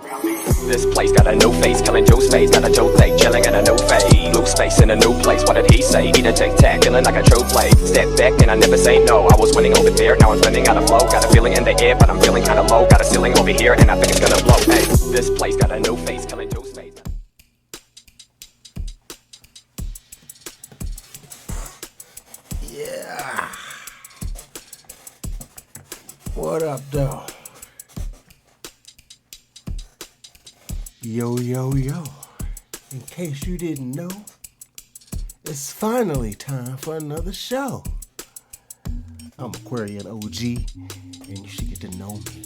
This place got a new face, killing Joe's face. Got a Joe thing, chilling in a new fade. Blue space in a new place, what did he say? He done tic-tac, feeling like a true play. Step back and I never say no. I was winning over there, now I'm running out of flow. Got a feeling in the air, but I'm feeling kinda low. Got a ceiling over here and I think it's gonna blow. Hey, this place got a new face, killing Joe's face. Yeah. What up, though? Yo, yo, yo. In case you didn't know, it's finally time for another show. I'm Aquarian OG, and you should get to know me.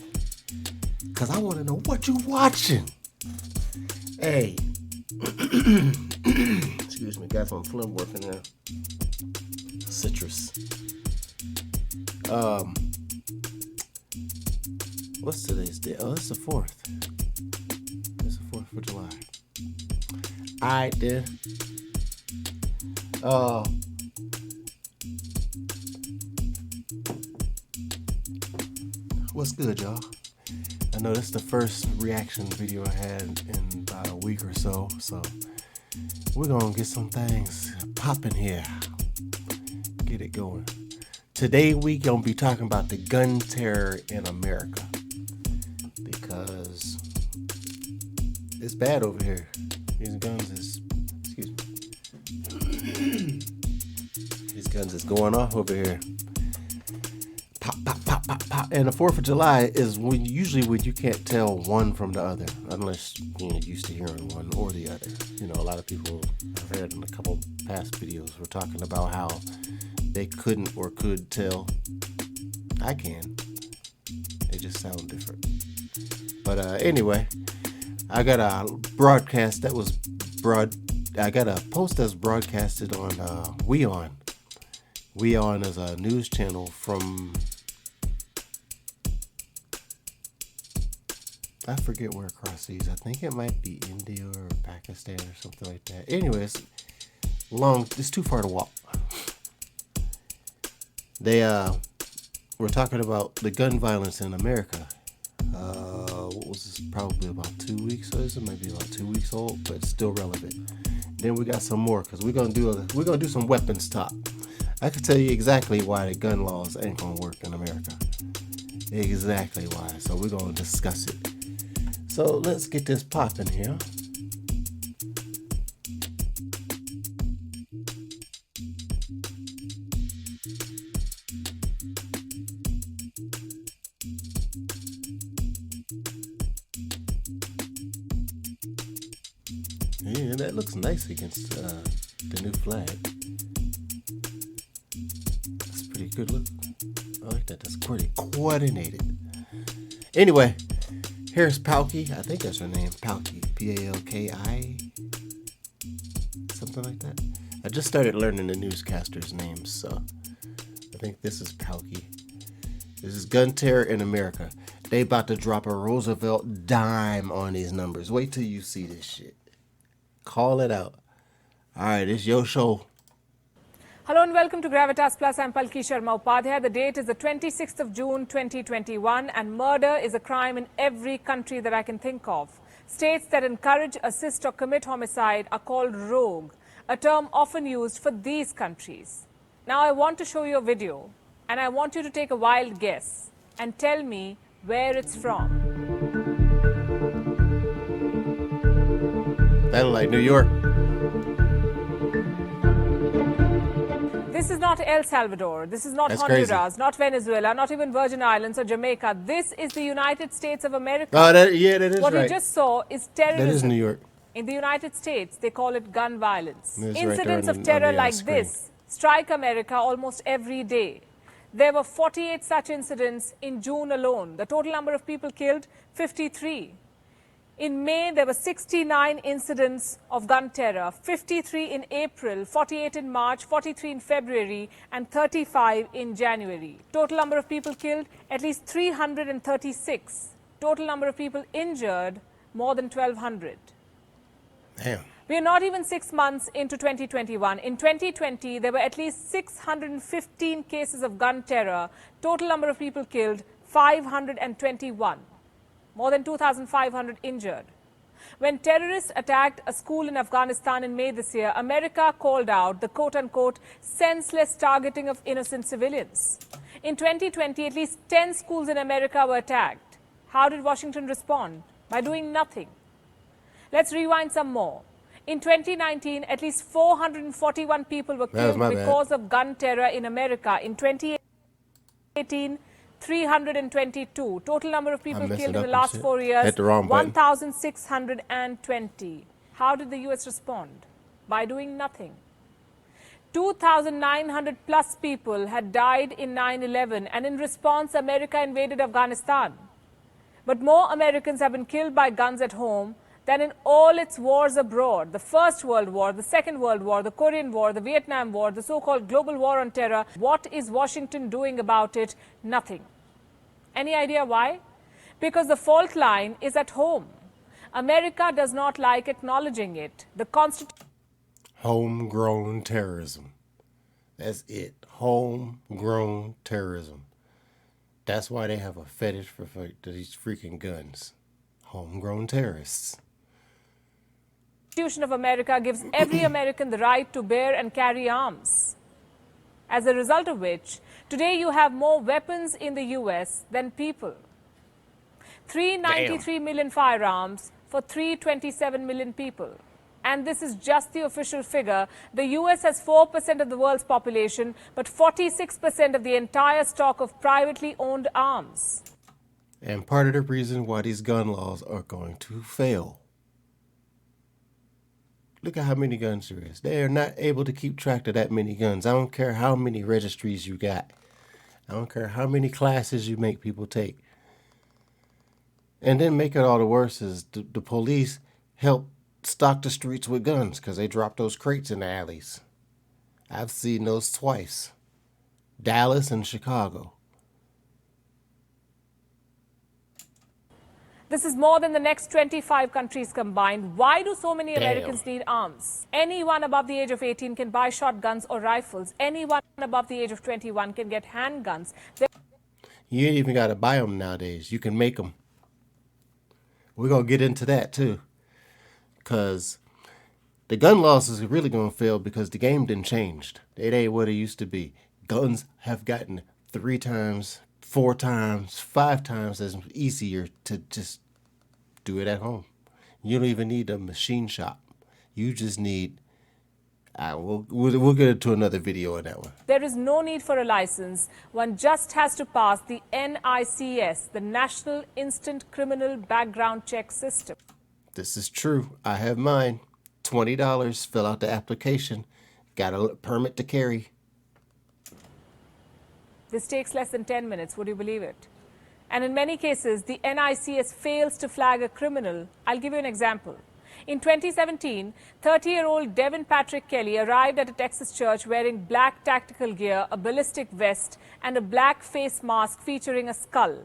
Because I want to know what you watching. Hey. Excuse me, got some phlegm working there. Citrus. What's today's day? Oh, it's the 4th. It's the 4th of July. Alright then. What's good, y'all? I know this is the first reaction video I had in about a week or so we're gonna get some things popping here. Get it going. Today we gonna be talking about the gun terror in America because it's bad over here. These guns is going off over here. Pop, pop, pop, pop, pop. And the 4th of July is usually when you can't tell one from the other, unless you're used to hearing one or the other. You know, a lot of people I've heard in a couple past videos were talking about how they couldn't or could tell. I can. They just sound different. But anyway, I got a broadcast that was I got a post that's broadcasted on WeOn. WeOn is a news channel from, I forget where across seas. I think it might be India or Pakistan or something like that. Anyways, it's too far to walk. They were talking about the gun violence in America. What was this? Probably about 2 weeks old. It might be about 2 weeks old, but still relevant. Then we got some more because we're gonna do some weapons talk. I can tell you exactly why the gun laws ain't gonna work in America. Exactly why. So we're gonna discuss it. So let's get this popping here. Yeah, that looks nice against the new flag. That's a pretty good look. I like that. That's pretty coordinated. Anyway, here's Palki. I think that's her name. Palki. Palki. Something like that. I just started learning the newscasters' names, so I think this is Palki. This is gun terror in America. They about to drop a Roosevelt dime on these numbers. Wait till you see this shit. Call it out. All right, it's your show. Hello and welcome to Gravitas Plus. I'm Palki Sharma Upadhyay. The date is the 26th of June 2021 and murder is a crime in every country that I can think of. States that encourage, assist or commit homicide are called rogue, a term often used for these countries. Now I want to show you a video and I want you to take a wild guess and tell me where it's from. That like New York. This is not El Salvador. This is not That's Honduras, crazy. Not Venezuela, not even Virgin Islands or Jamaica. This is the United States of America. Oh, that is what right. we just saw is terrorism. That is New York. In the United States, they call it gun violence. It's Incidents right of terror like screen. this strike America almost every day. There were 48 such incidents in June alone. The total number of people killed, 53. In May, there were 69 incidents of gun terror, 53 in April, 48 in March, 43 in February, and 35 in January. Total number of people killed, at least 336. Total number of people injured, more than 1,200. Damn. We are not even 6 months into 2021. In 2020, there were at least 615 cases of gun terror. Total number of people killed, 521. more than 2,500 injured. When terrorists attacked a school in Afghanistan in May this year, America called out the quote-unquote senseless targeting of innocent civilians. In 2020, at least 10 schools in America were attacked. How did Washington respond? By doing nothing. Let's rewind some more. In 2019, at least 441 people were killed because of gun terror in America. In 2018, 322. Total number of people killed in the last 4 years, 1,620. How did the US respond? By doing nothing. 2,900 plus people had died in 9/11, and in response, America invaded Afghanistan. But more Americans have been killed by guns at home than in all its wars abroad. The First World War, the Second World War, the Korean War, the Vietnam War, the so-called global war on terror. What is Washington doing about it? Nothing. Any idea why? Because the fault line is at home. America does not like acknowledging it. The Constitution. Homegrown terrorism. That's it. Homegrown terrorism. That's why they have a fetish for these freaking guns. Homegrown terrorists. The Constitution of America gives every American the right to bear and carry arms. As a result of which, today you have more weapons in the US than people. 393 million firearms for 327 million people. And this is just the official figure. The US has 4% of the world's population, but 46% of the entire stock of privately owned arms. And part of the reason why these gun laws are going to fail. Look at how many guns there is. They are not able to keep track of that many guns. I don't care how many registries you got. I don't care how many classes you make people take. And then make it all the worse is the police help stock the streets with guns because they drop those crates in the alleys. I've seen those twice. Dallas and Chicago. This is more than the next 25 countries combined. Why do so many Americans need arms? Anyone above the age of 18 can buy shotguns or rifles. Anyone above the age of 21 can get handguns. You ain't even got to buy them nowadays. You can make them. We're going to get into that too. Because the gun laws is really going to fail because the game didn't change. It ain't what it used to be. Guns have gotten 3 times, 4 times, 5 times as easier to just do it at home. You don't even need a machine shop. You just need... we'll get into another video on that one. There is no need for a license. One just has to pass the NICS, the National Instant Criminal Background Check System. This is true. I have mine. $20. Fill out the application. Got a permit to carry. This takes less than 10 minutes. Would you believe it? And in many cases, the NICS fails to flag a criminal. I'll give you an example. In 2017, 30-year-old Devin Patrick Kelly arrived at a Texas church wearing black tactical gear, a ballistic vest, and a black face mask featuring a skull.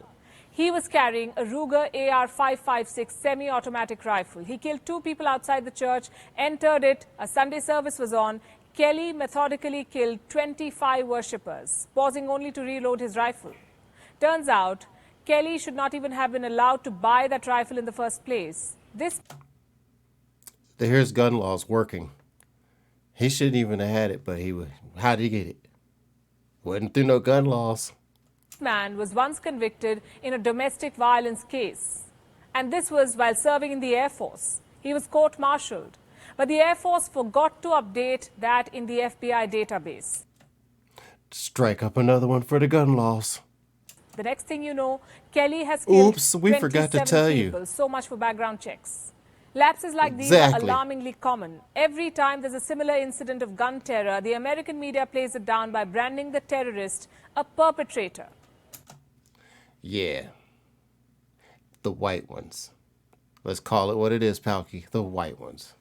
He was carrying a Ruger AR-556 semi-automatic rifle. He killed 2 people outside the church, entered it, a Sunday service was on. Kelly methodically killed 25 worshippers, pausing only to reload his rifle. Turns out, Kelly should not even have been allowed to buy that rifle in the first place. Here's gun laws working. He shouldn't even have had it, but how did he get it? Wasn't through no gun laws. This man was once convicted in a domestic violence case. And this was while serving in the Air Force. He was court-martialed. But the Air Force forgot to update that in the FBI database. Strike up another one for the gun laws. The next thing you know, Kelly has killed 27 we forgot to tell people. you. So much for background checks. Lapses like these are alarmingly common. Every time there's a similar incident of gun terror, the American media plays it down by branding the terrorist a perpetrator. Yeah. The white ones. Let's call it what it is, Palky. The white ones.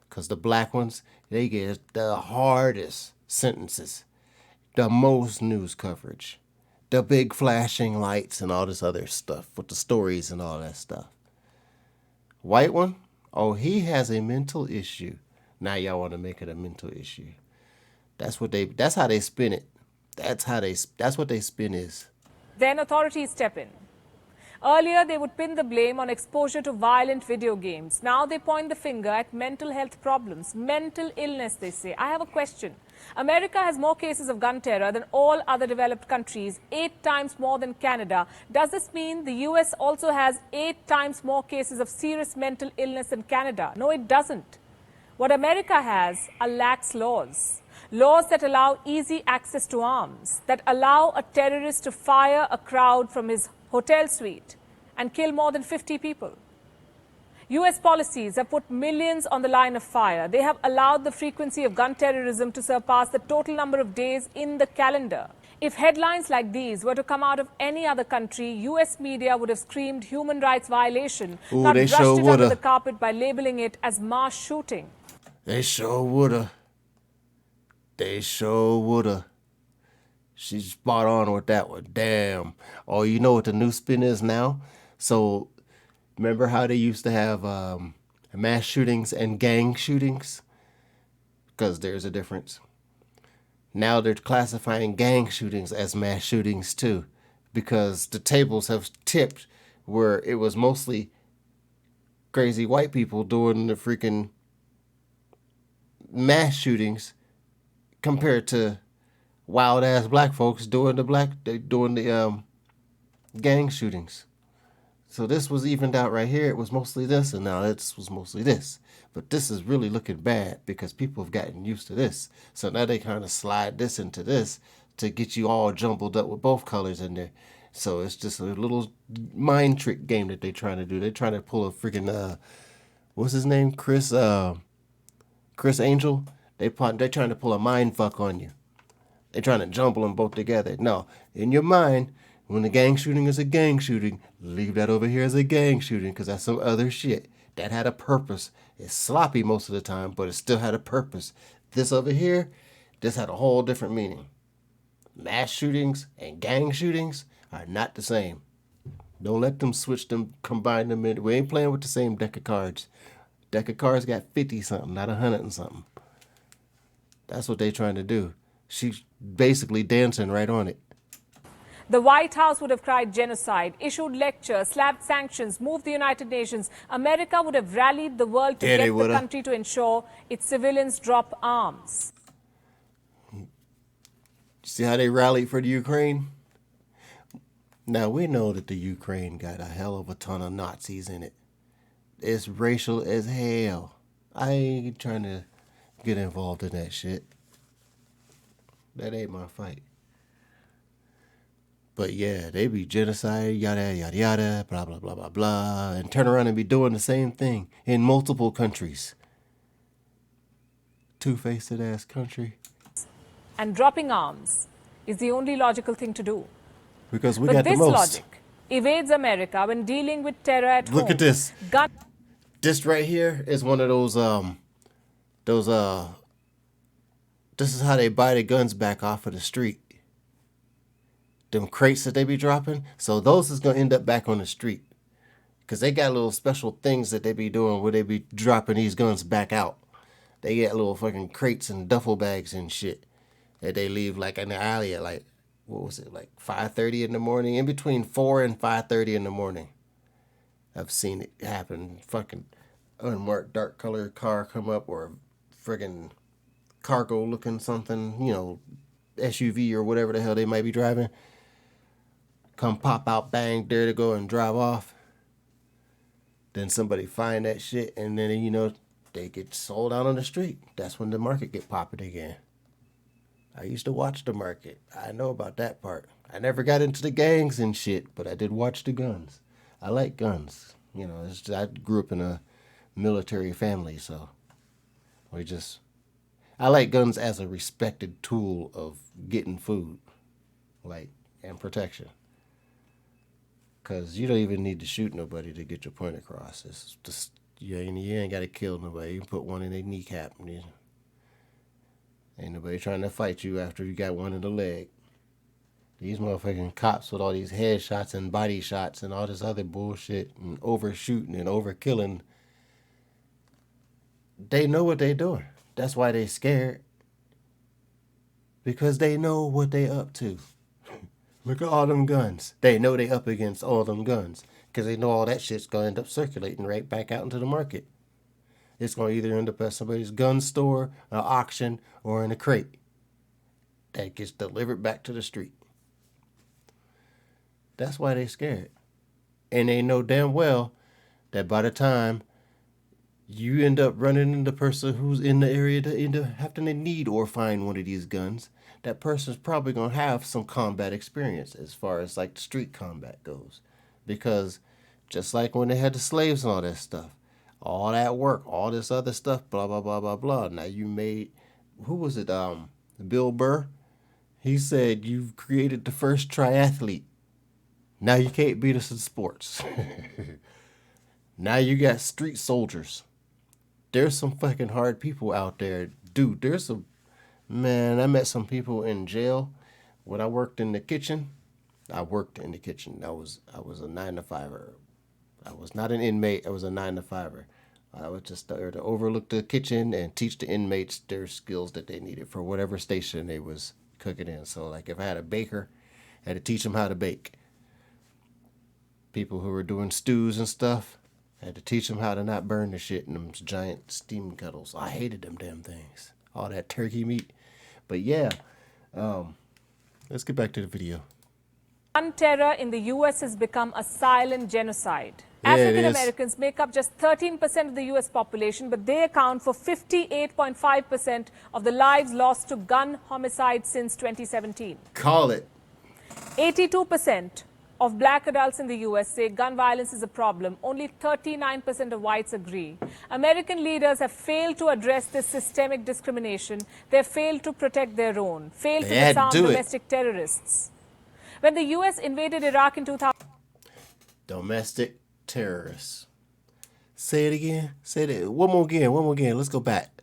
Because the black ones, they get the hardest sentences. The most news coverage. The big flashing lights and all this other stuff with the stories and all that stuff. White one? Oh, he has a mental issue. Now y'all want to make it a mental issue. That's how they spin it. That's what they spin is. Then authorities step in. Earlier, they would pin the blame on exposure to violent video games. Now they point the finger at mental health problems, mental illness, they say. I have a question. America has more cases of gun terror than all other developed countries, 8 times more than Canada. Does this mean the US also has 8 times more cases of serious mental illness than Canada? No, it doesn't. What America has are lax laws. Laws that allow easy access to arms, that allow a terrorist to fire a crowd from his hotel suite and kill more than 50 people. US policies have put millions on the line of fire. They have allowed the frequency of gun terrorism to surpass the total number of days in the calendar. If headlines like these were to come out of any other country, US media would have screamed human rights violation, not brushed it under the carpet by labeling it as mass shooting. They sure woulda. They sure woulda. She's spot on with that one. Damn. Oh, you know what the new spin is now? So, remember how they used to have mass shootings and gang shootings? Because there's a difference. Now they're classifying gang shootings as mass shootings too. Because the tables have tipped where it was mostly crazy white people doing the freaking mass shootings compared to wild ass black folks doing the gang shootings. So this was evened out right here. It was mostly this, and now it was mostly this. But this is really looking bad because people have gotten used to this. So now they kind of slide this into this to get you all jumbled up with both colors in there. So it's just a little mind trick game that they're trying to do. They're trying to pull a freaking what's his name? Chris Angel. They're trying to pull a mind fuck on you. They're trying to jumble them both together. No, in your mind, when a gang shooting is a gang shooting, leave that over here as a gang shooting because that's some other shit. That had a purpose. It's sloppy most of the time, but it still had a purpose. This over here, this had a whole different meaning. Mass shootings and gang shootings are not the same. Don't let them switch them, combine them in. We ain't playing with the same deck of cards. Deck of cards got 50 something, not 100 and something. That's what they trying to do. She's basically dancing right on it. The White House would have cried genocide, issued lectures, slapped sanctions, moved the United Nations. America would have rallied the world to get the country to ensure its civilians drop arms. See how they rallied for the Ukraine? Now, we know that the Ukraine got a hell of a ton of Nazis in it. It's racial as hell. I ain't trying to get involved in that shit. That ain't my fight. But yeah, they be genocide, yada, yada, yada, blah, blah, blah, blah, blah, and turn around and be doing the same thing in multiple countries. Two-faced ass country. And dropping arms is the only logical thing to do. Because we got the most. But this logic evades America when dealing with terror at home. Look at this. This right here is one of those, this is how they buy the guns back off of the street. Them crates that they be dropping. So those is going to end up back on the street. Because they got little special things that they be doing where they be dropping these guns back out. They get little fucking crates and duffel bags and shit that they leave like in the alley at like, what was it, like 5:30 in the morning? In between 4 and 5:30 in the morning. I've seen it happen. Fucking unmarked dark colored car come up or friggin' cargo looking something, you know, SUV or whatever the hell they might be driving. Come pop out, bang, there to go and drive off. Then somebody find that shit and then, you know, they get sold out on the street. That's when the market get popping again. I used to watch the market. I know about that part. I never got into the gangs and shit, but I did watch the guns. I like guns. You know, I grew up in a military family, so I like guns as a respected tool of getting food, like, and protection. Because you don't even need to shoot nobody to get your point across. It's just, you ain't got to kill nobody. You can put one in their kneecap. Ain't nobody trying to fight you after you got one in the leg. These motherfucking cops with all these headshots and body shots and all this other bullshit and overshooting and overkilling, they know what they doing. That's why they scared. Because they know what they up to. Look at all them guns. They know they up against all them guns because they know all that shit's going to end up circulating right back out into the market. It's going to either end up at somebody's gun store, an auction, or in a crate that gets delivered back to the street. That's why they scared. And they know damn well that by the time you end up running into the person who's in the area to end up having to need or find one of these guns, that person's probably going to have some combat experience as far as like street combat goes. Because just like when they had the slaves and all that stuff, all that work, all this other stuff, blah, blah, blah, blah, blah. Now you made, who was it? Bill Burr. He said you've created the first triathlete. Now you can't beat us in sports. Now you got street soldiers. There's some fucking hard people out there. Dude, there's some, man, I met some people in jail when I worked in the kitchen. I worked in the kitchen. I was a 9-to-5er. I was not an inmate. I was a 9-to-5er. I was just there to overlook the kitchen and teach the inmates their skills that they needed for whatever station they was cooking in. So like if I had a baker, I had to teach them how to bake. People who were doing stews and stuff, I had to teach them how to not burn the shit in them giant steam kettles. I hated them damn things. All that turkey meat. But yeah, let's get back to the video. Gun terror in the U.S. has become a silent genocide. Yeah, African Americans make up just 13% of the U.S. population, but they account for 58.5% of the lives lost to gun homicide since 2017. Call it. 82% of black adults in the U.S. say gun violence is a problem. Only 39% of whites agree. American leaders have failed to address this systemic discrimination. They have failed to protect their own, failed to disarm domestic terrorists. When the U.S. invaded Iraq in 2000... Domestic terrorists. Say it again. Say it one more again. Let's go back.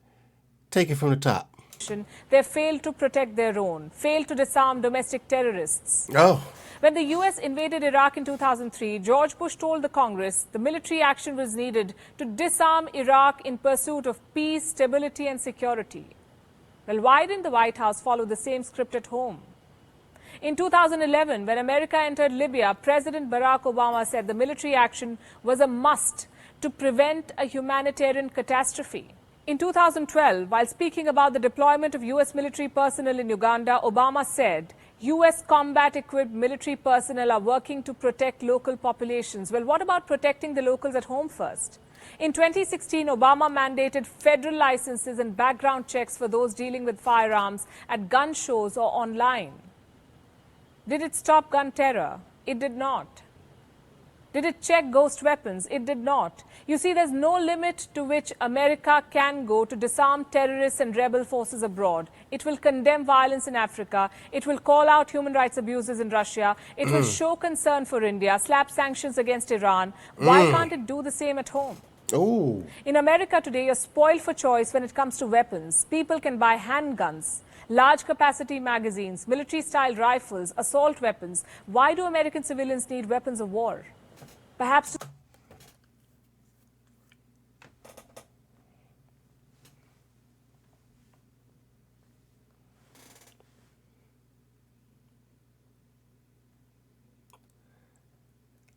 Take it from the top. They have failed to protect their own, failed to disarm domestic terrorists. Oh. When the U.S. invaded Iraq in 2003, George Bush told the Congress the military action was needed to disarm Iraq in pursuit of peace, stability, and security. Well, why didn't the White House follow the same script at home? In 2011, when America entered Libya, President Barack Obama said the military action was a must to prevent a humanitarian catastrophe. In 2012, while speaking about the deployment of U.S. military personnel in Uganda, Obama said, U.S. combat-equipped military personnel are working to protect local populations. Well, what about protecting the locals at home first? In 2016, Obama mandated federal licenses and background checks for those dealing with firearms at gun shows or online. Did it stop gun terror? It did not. Did it check ghost weapons? It did not. You see, there's no limit to which America can go to disarm terrorists and rebel forces abroad. It will condemn violence in Africa. It will call out human rights abuses in Russia. It will show concern for India, slap sanctions against Iran. Why can't it do the same at home? Oh. In America today, you're spoiled for choice when it comes to weapons. People can buy handguns, large capacity magazines, military-style rifles, assault weapons. Why do American civilians need weapons of war? Perhaps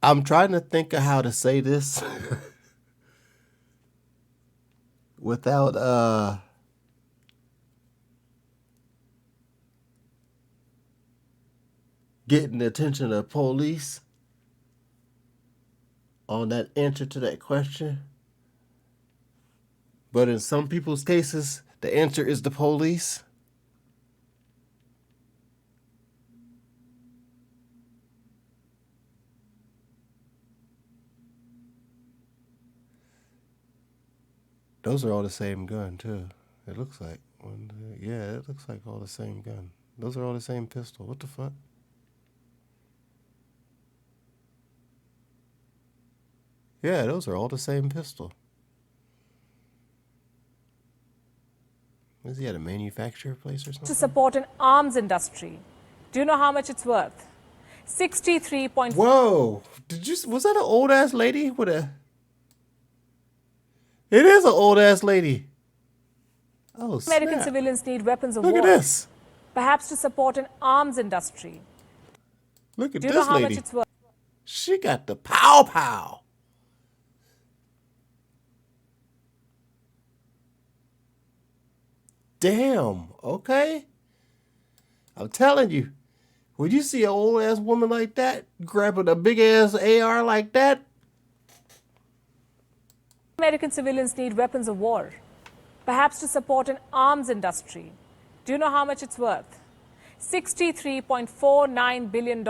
I'm trying to think of how to say this without getting the attention of police on that answer to that question. But in some people's cases, the answer is the police. Those are all the same gun, too. It looks like. Yeah, it looks like all the same gun. Those are all the same pistol. What the fuck? Yeah, those are all the same pistol. Is he at a manufacturer place or something? to support an arms industry. Do you know how much it's worth? 63. Whoa! Was that an old ass lady with a? It is an old ass lady. Oh, snap. American civilians need weapons of Look war. at this. Perhaps to support an arms industry. Look at Do you know this how much lady. it's worth? She got the pow pow. Damn. Okay. I'm telling you, when you see an old ass woman like that grabbing a big ass AR like that, American civilians need weapons of war, perhaps to support an arms industry. Do you know how much it's worth? $63.49 billion.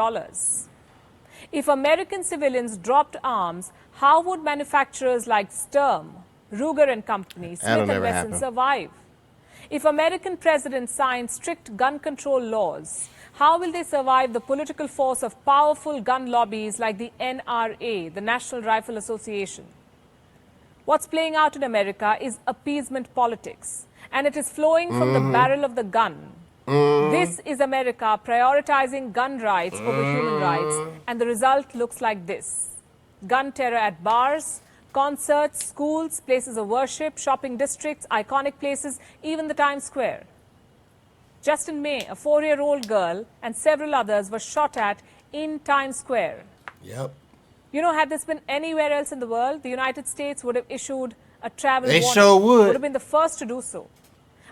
If American civilians dropped arms, how would manufacturers like Sturm, Ruger and Company, that'll Smith and never Wesson happen. survive? If American presidents sign strict gun control laws, how will they survive the political force of powerful gun lobbies like the NRA, the National Rifle Association? What's playing out in America is appeasement politics, and it is flowing from the barrel of the gun. This is America prioritizing gun rights over human rights, and the result looks like this. Gun terror at bars, concerts, schools, places of worship, shopping districts, iconic places, even the Times Square. Just in May, a 4-year-old girl and several others were shot at in Times Square. Yep. You know, had this been anywhere else in the world, the United States would have issued a travel They warning. sure would. Would have been the first to do so.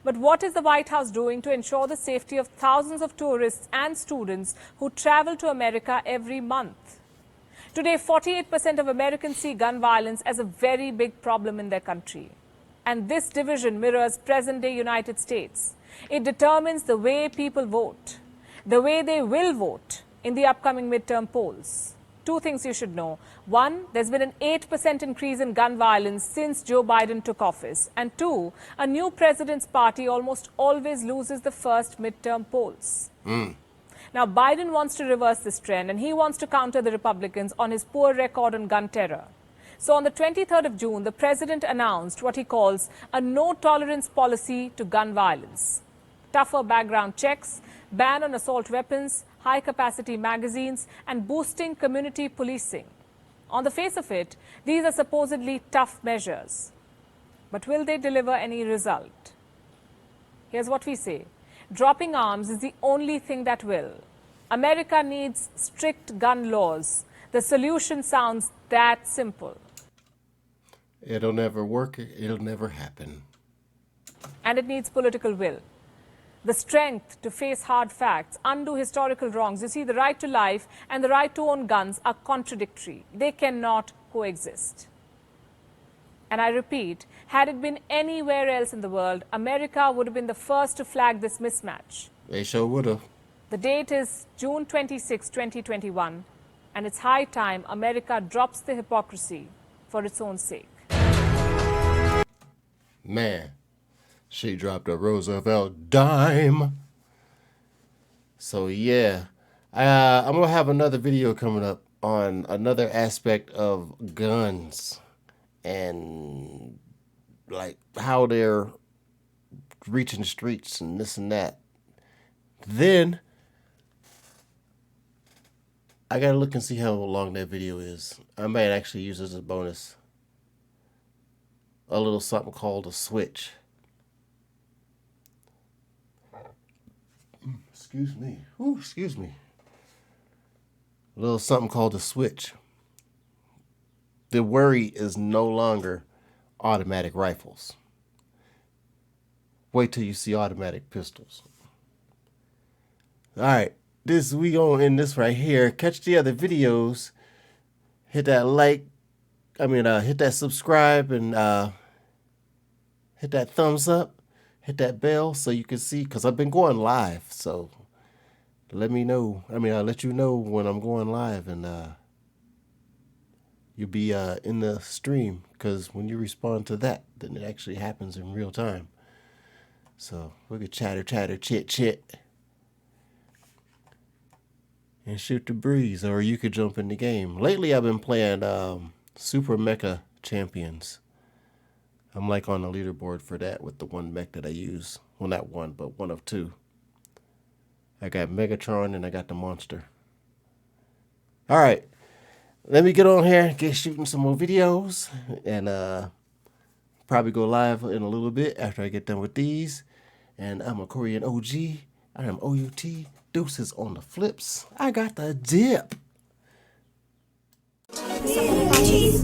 But what is the White House doing to ensure the safety of thousands of tourists and students who travel to America every month? Today, 48% of Americans see gun violence as a very big problem in their country. And this division mirrors present-day United States. It determines the way people vote, the way they will vote in the upcoming midterm polls. Two things you should know. One, there's been an 8% increase in gun violence since Joe Biden took office. And two, a new president's party almost always loses the first midterm polls. Now, Biden wants to reverse this trend, and he wants to counter the Republicans on his poor record on gun terror. So on the 23rd of June, the president announced what he calls a no-tolerance policy to gun violence. Tougher background checks, ban on assault weapons, high-capacity magazines, and boosting community policing. On the face of it, these are supposedly tough measures. But will they deliver any result? Here's what we say. Dropping arms is the only thing that will. America needs strict gun laws. The solution sounds that simple. It'll never work. It'll never happen. And it needs political will. The strength to face hard facts, undo historical wrongs. You see, the right to life and the right to own guns are contradictory. They cannot coexist. And I repeat, had it been anywhere else in the world, America would have been the first to flag this mismatch. They sure would have. The date is June 26, 2021, and it's high time America drops the hypocrisy for its own sake. Man, she dropped a Roosevelt dime. So yeah, I'm gonna have another video coming up on another aspect of guns and like how they're reaching the streets and this and that. Then I gotta look and see how long that video is. I might actually use this as a bonus. A little something called a switch. Excuse me. Ooh, excuse me. A little something called a switch. The worry is no longer automatic rifles. Wait till you see automatic pistols. All right, we gonna end this right here. Catch the other videos. Hit that hit that subscribe and hit that thumbs up. Hit that bell so you can see, because I've been going live. So let me know. I'll let you know when I'm going live, and you'll be in the stream, because when you respond to that, then it actually happens in real time. So we could chatter, chit, and shoot the breeze, or you could jump in the game. Lately, I've been playing Super Mecha Champions. I'm like on the leaderboard for that with the one mech that I use. Well, not one, but one of two. I got Megatron and I got the monster. All right. Let me get on here, get shooting some more videos, and probably go live in a little bit after I get done with these. And I'm a Korean OG. I am OUT. Deuces on the flips. I got the dip. Cheese